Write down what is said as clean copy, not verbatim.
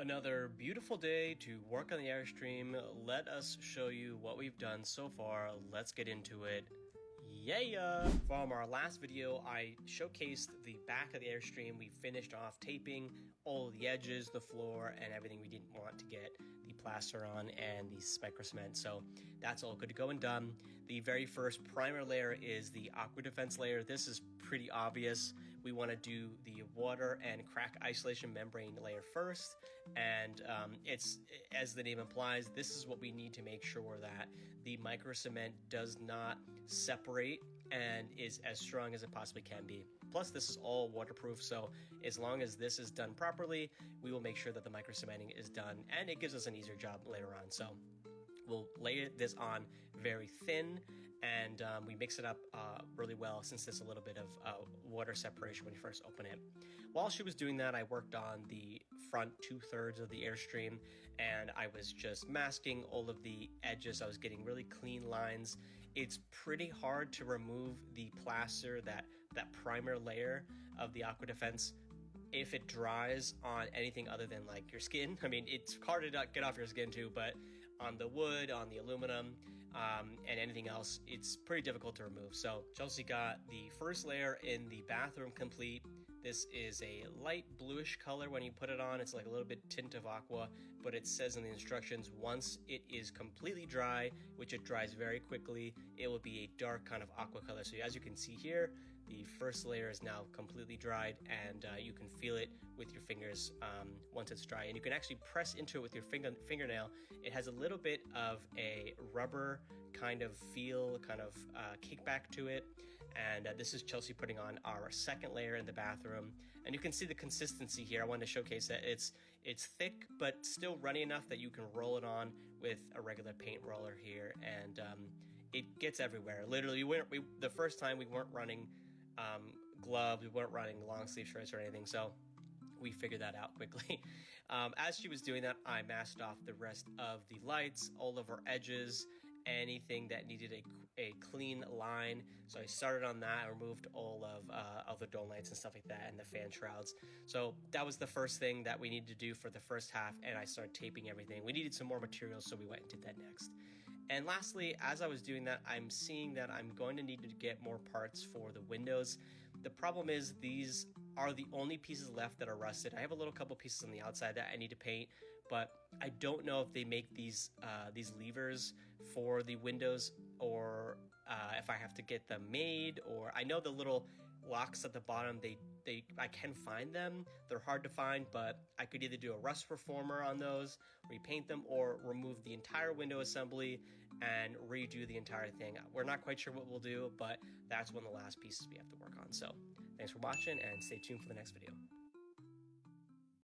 Another beautiful day to work on the Airstream. Let us show you what we've done so far. Let's get into it. Yeah! From our last video, I showcased the back of the Airstream. We finished off taping all of the edges, the floor, and everything we didn't want to get the plaster on and the micro cement. So that's all good to go and done. The very first primer layer is the Aqua Defense layer. This is pretty obvious. We want to do the water and crack isolation membrane layer first, and it's, as the name implies, this is what we need to make sure that the micro cement does not separate and is as strong as it possibly can be. Plus, this is all waterproof, so as long as this is done properly, we will make sure that the micro cementing is done, and it gives us an easier job later on. So we'll lay this on very thin, and we mix it up really well, since there's a little bit of water separation when you first open it. While she was doing that, I worked on the front 2/3 of the Airstream, and I was just masking all of the edges. I was getting really clean lines. It's pretty hard to remove the plaster, that primer layer of the Aqua Defense, if it dries on anything other than like your skin. I mean, it's hard to get off your skin too, but on the wood, on the aluminum, and anything else, it's pretty difficult to remove. So Chelsea got the first layer in the bathroom complete. This is a light bluish color when you put it on. It's like a little bit tint of aqua, but it says in the instructions, once it is completely dry, which it dries very quickly, it will be a dark kind of aqua color. So as you can see here, the first layer is now completely dried, and you can feel it with your fingers once it's dry. And you can actually press into it with your fingernail. It has a little bit of a rubber kind of feel, kind of kickback to it. And this is Chelsea putting on our second layer in the bathroom, and you can see the consistency here. I wanted to showcase that it's thick but still runny enough that you can roll it on with a regular paint roller here, and it gets everywhere. Literally, the first time we weren't running gloves, we weren't running long sleeve shirts or anything, so we figured that out quickly. As she was doing that, I masked off the rest of the lights, all of our edges, anything that needed a clean line. So I started on that. I removed all of the dome lights and stuff like that, and the fan shrouds. So that was the first thing that we needed to do for the first half, and I started taping everything. We needed some more materials, so we went and did that next. And lastly, as I was doing that, I'm seeing that I'm going to need to get more parts for the windows. The problem is these are the only pieces left that are rusted. I have a couple pieces on the outside that I need to paint, but I don't know if they make these levers for the windows, or if I have to get them made. Or I know the little locks at the bottom, I can find them. They're hard to find, but I could either do a rust reformer on those, repaint them, or remove the entire window assembly and redo the entire thing. We're not quite sure what we'll do, but that's one of the last pieces we have to work on. So thanks for watching, and stay tuned for the next video.